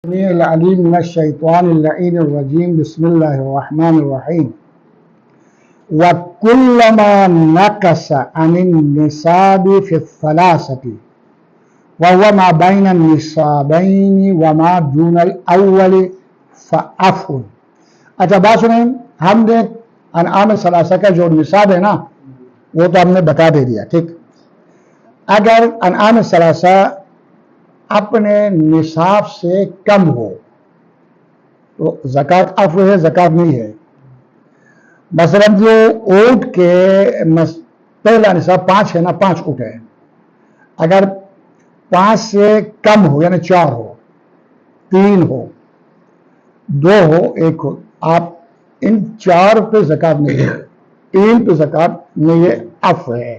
العليم من الشيطان اللعين الرجيم بسم الله الرحمن الرحيم وكلما نقص عن النصاب في الثلاثة وهو ما بين النصابين وما دون الأول فعفو. اچھا بات سنیں، ہم نے انعام ثلاثہ کا جو نصاب ہے نا وہ تو ہم نے بتا دے دیا، ٹھیک. اگر انعام ثلاثہ اپنے نصاب سے کم ہو تو زکوٰۃ عفو ہے، زکوٰۃ نہیں ہے. مثلا جو اونٹ کے پہلا نصاب 5 ہے نا، 5 اونٹ ہے، اگر 5 سے کم ہو یعنی 4 ہو، 3 ہو، 2 ہو، 1 ہو، آپ ان 4 پہ زکوٰۃ نہیں ہے، 3 پہ زکوٰۃ نہیں ہے، عفو ہے.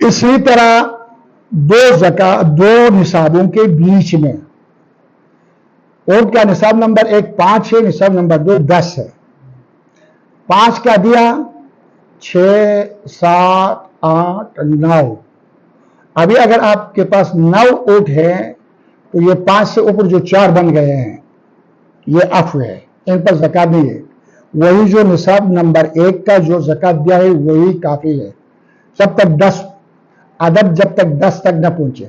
اسی طرح دو نصابوں کے بیچ میں، اونٹ کا نصاب نمبر 1 5 ہے، نصاب نمبر 2 10 ہے. 5 کا دیا 6 7 8 9. ابھی اگر آپ کے پاس 9 اونٹ ہے تو یہ 5 سے اوپر جو 4 بن گئے ہیں یہ عفو ہے، ان پر زکوٰۃ نہیں ہے. وہی جو نصاب نمبر 1 کا جو زکوٰۃ دیا ہے وہی کافی ہے، جب تک 10 عدد جب تک 10 تک نہ پہنچے.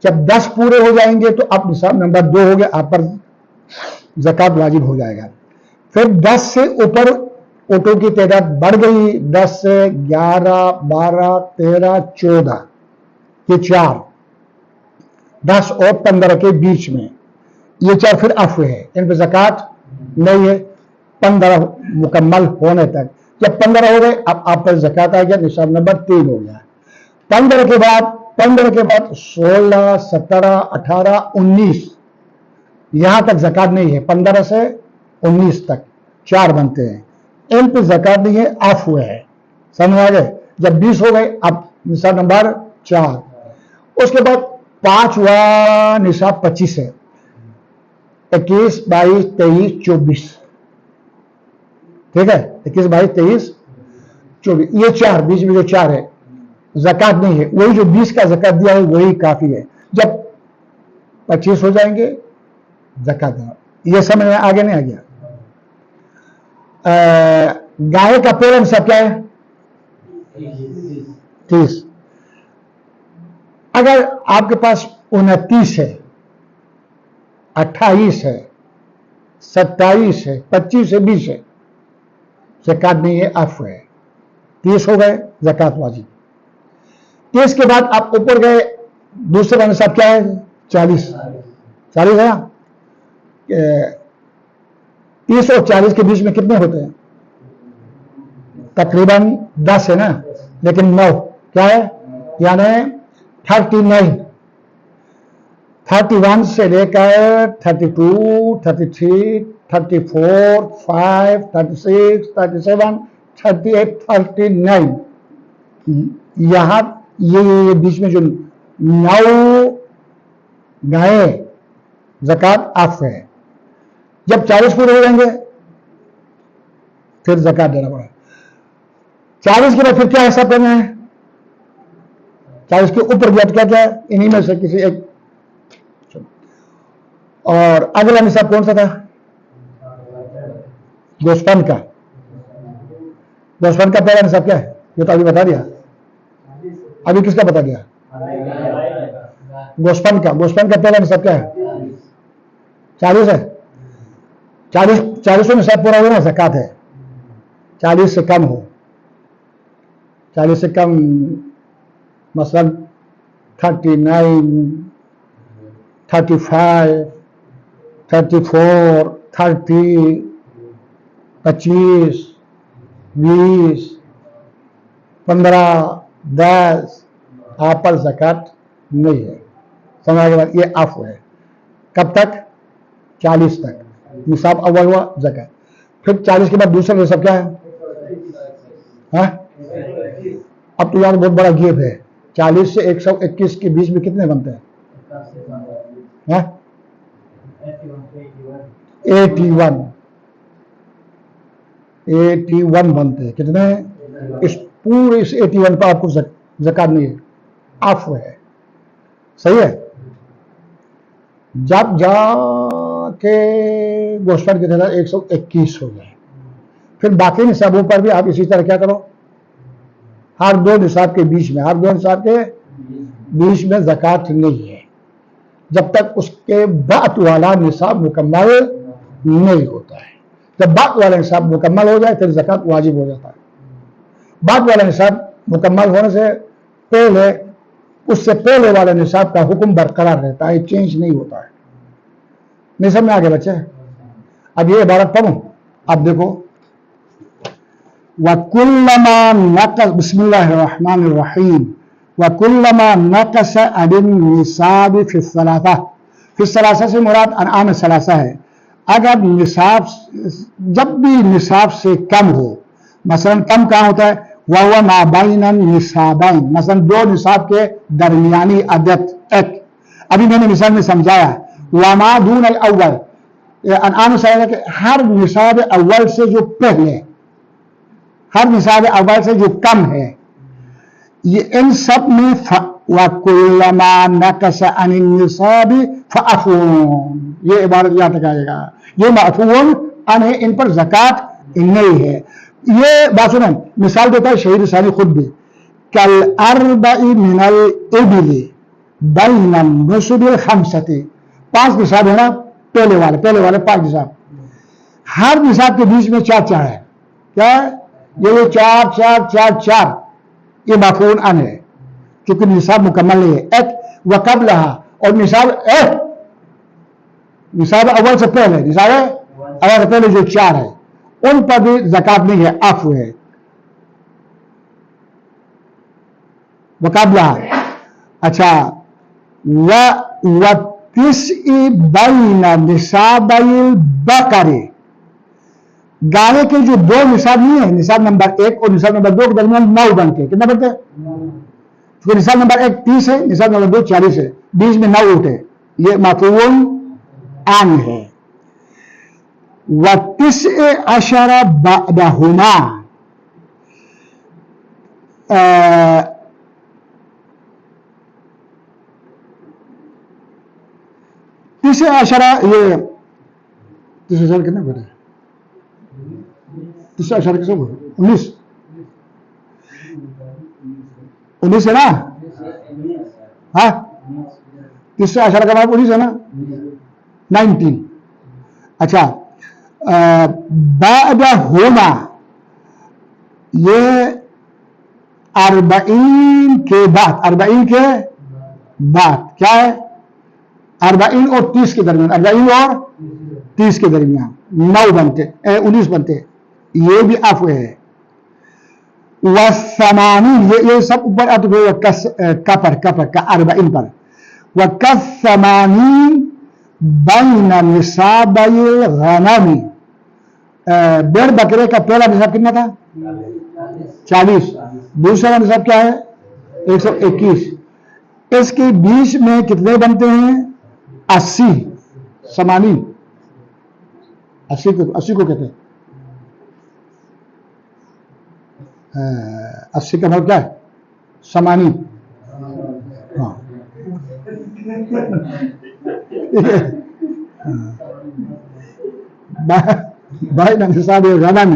جب 10 پورے ہو جائیں گے تو اب نصاب نمبر 2 ہو گیا، آپ پر زکوٰۃ واجب ہو جائے گا. پھر 10 سے اوپر اونٹوں کی تعداد بڑھ گئی، 10 سے 11 12 13 14، یہ 4، 10 اور 15 کے بیچ میں یہ 4 پھر عفو ہے، ان پہ زکوٰۃ نہیں ہے 15 مکمل ہونے تک. جب 15 ہو گئے اب آپ پر زکوٰۃ آ گیا، نصاب نمبر 3 ہو گیا. 15 کے بعد 16 17 18 19 یہاں تک زکوٰۃ نہیں ہے، 15 سے 19 تک 4 بنتے ہیں، ان پہ زکوٰۃ نہیں ہے، عفو ہے. سمجھ آ گئے؟ جب 20 ہو گئے اب نصاب نمبر 4. اس کے بعد 5واں نصاب 25 ہے، 21 22 23 24، ٹھیک ہے، 21 22 23 24، یہ 4 بیچ میں جو 4 ہے زکوٰۃ نہیں ہے. وہی جو 20 کا زکوٰۃ دیا ہے وہی کافی ہے. جب 25 ہو جائیں گے زکوٰۃ دینا. یہ سمجھ میں آگے نہیں آ گیا؟ گائے کا پہلا نصاب کیا ہے؟ 30. اگر آپ کے پاس 29 ہے، 28 ہے، 27 ہے، 25 ہے، 20 ہے، زکوٰۃ نہیں ہے، عفو ہے. 30 ہو گئے زکوٰۃ واجب. 30 کے بعد آپ اوپر گئے، دوسرا نصاب کیا ہے؟ 40 ہے نا. 30 اور 40 کے بیچ میں کتنے ہوتے ہیں؟ تقریباً 10 ہے نا، لیکن 9 کیا ہے؟ یعنی 39. 31 سے لے کر 32 33 34 5 36 37 38 39 یہاں یہ بیچ میں جو 9 گائیں زکوٰۃ عفو ہے. جب 40 پورے ہو جائیں گے پھر زکوٰۃ دینا پڑا. 40 کے بعد پھر کیا حساب کرنا ہے؟ 40 کے اوپر بھی کیا کیا ہے؟ انہی میں سے کسی ایک. اور اگلا نصاب کون سا تھا؟ گوسفند کا. گوسفند کا پہلا نصاب کیا ہے؟ یہ تو ابھی بتا دیا. ابھی کس کا بتا دیا؟ گوسفند کا پہلا نصاب کیا ہے؟ 40 ہے. 40 نصاب پورا ہو نا زکوٰۃ ہے. 40 سے کم ہو، 40 سے کم مثلا 39 35 34 30 25 20 15 10 آپ پر زکوٰۃ نہیں ہے. سمجھ کے بعد یہ عفو ہے. کب تک؟ 40 تک. نصاب اول ہوا زکوٰۃ. پھر 40 کے بعد دوسرا نصاب کیا ہے؟ اب تو یار بہت بڑا گیپ ہے. 40 سے 121 کے بیچ میں کتنے بنتے ہیں؟ 81 بنتے ہیں. کتنے؟ اس پورے 81 پر آپ کو زکوٰۃ نہیں ہے، عفو ہے. صحیح ہے. جب جا کے گوشت کی تعداد 121 ہو جائے، پھر باقی نصابوں پر بھی آپ اسی طرح کیا کرو، ہر دو نصاب کے بیچ میں زکوٰۃ نہیں ہے جب تک اس کے بعد والا نصاب مکمل نہیں ہوتا ہے۔ جب بعد والا نصاب مکمل ہو جائے پھر زکوٰۃ واجب ہو جاتا ہے۔ بعد والا نصاب مکمل ہونے سے پہلے اس سے پہلے والے نصاب کا حکم برقرار رہتا ہے، چینج نہیں ہوتا ہے۔ نہیں سمجھ میں آگے بچے؟ اب یہ عبارت پڑھوں، اب دیکھو، وَكُلَّمَا نَقَصَ بسم اللہ الرحمن الرحیم وَكُلَّمَا نَقَصَ عَنِ النِّصَابِ فِي الثَّلَاثَةِ سے مراد انعام ثلاثہ ہے۔ اگر نصاب جب بھی نصاب سے کم ہو، مثلا کم کہاں ہوتا ہے، وَهُوَ مَا بَيْنَ النِّصَابَيْنِ، مثلا دو نصاب کے درمیانی عدد ایک، ابھی میں نے مثال میں سمجھایا، وَمَا دُونَ الْأَوَّلِ، انعام ثلاثہ کہ ہر نصاب اول سے جو پہلے، ہر نصاب اول سے جو کم ہے، یہ ان سب میں وَكُلَّمَا نَقَصَ عَنِ النِّصَابِ فَعَفُوٌ، یہ عبارت یاد رکھائے گا، یہ معفوٌ عنہ، ان پر زکوٰۃ نہیں ہے۔ یہ بات سنیں، مثال دیتا ہے شہید ثانی خود بھی، کَالْأَرْبَعِ مِنَ الْإِبِلِ بَيْنَ النُّصُبِ الْخَمْسَةِ، 5 نصاب ہے نا، پہلے والے 5 نصاب، ہر نصاب کے بیچ میں 4 ہے، کیا ہے یہ 4 یہ معفوظ عنہ ہے کیونکہ نصاب مکمل نہیں ہے۔ ایک وقبلہا، اور نصاب اول سے پہلے جو 4 ہے ان پر بھی زکوٰۃ نہیں ہے، عفو ہے۔ وقبلہا، اچھا، وَتِسْعِ بَيْنَ نِصَابَيِ الْبَقَرِ، گائے کے جو 2 نصاب نہیں ہے، نصاب نمبر 1 اور نصاب نمبر 2 کے درمیان 9 بنتے ہیں، کتنا بنتے ہیں؟ تو نصاب نمبر 1 30 ہے، نصاب نمبر 2 40 ہے، بیچ میں 9 اٹھے، یہ معفوظ عنہ ہے۔ وَتِسْعَ بَعْدَهُمَا، 19 یہ 30 کتنے بڑے 19 کسے بولے 19 ہے نا، ہاں 19 کا مطلب 19 ہے نا، 19، اچھا، بعدہما، یہ 40 کے بعد کیا ہے، 40 اور 30 کے درمیان، 40 اور 30 کے درمیان 9 بنتے 19 بنتے، یہ بھی عفو ہے۔ وَالثَّمَانِينَ، یہ سب اوپر کفر کا 40 پر، وَكَالثَّمَانِينَ بَيْنَ نِصَابَيِ الْغَنَمِ، بیر بکرے کا پہلا نصاب کتنا تھا، 40، دوسرا نصاب کیا ہے 121، اس کے بیچ میں کتنے بنتے ہیں 80، 80 کو کہتے ہیں، 80 کا مطلب کیا ہے 80، ہاں بھائی نصاب الغنم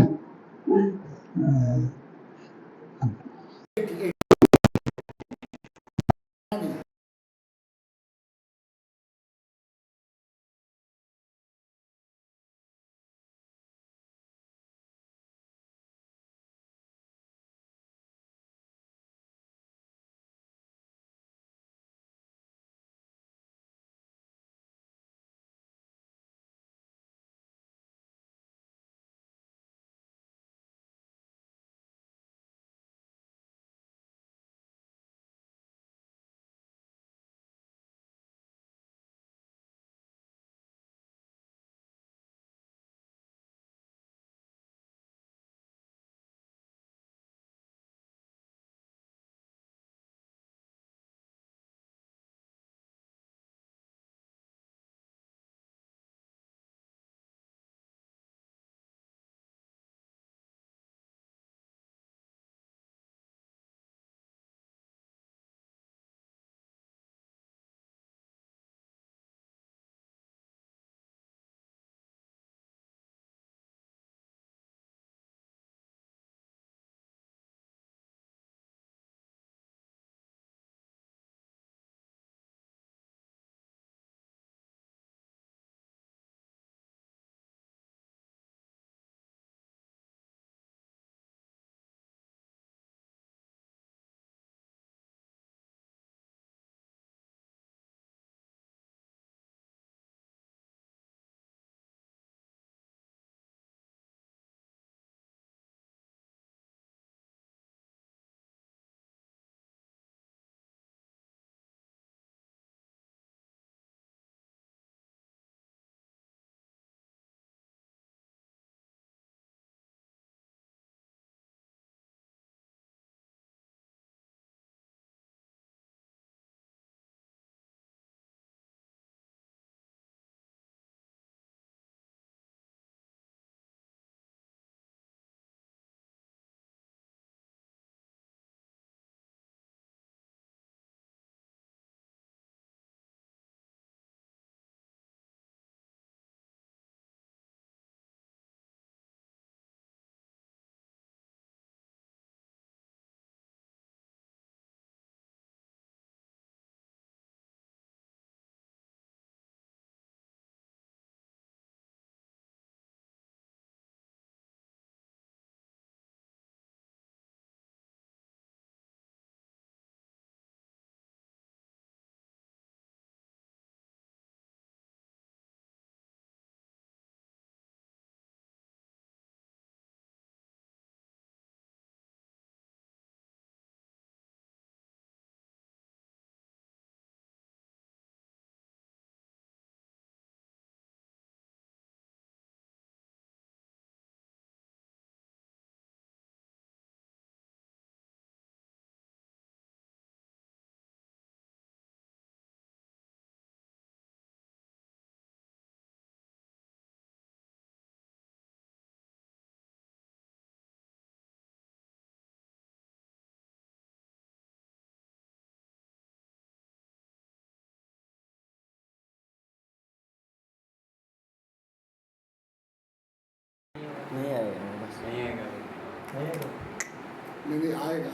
نہیں آئے گا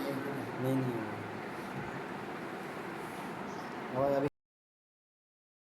نہیں اور ابھی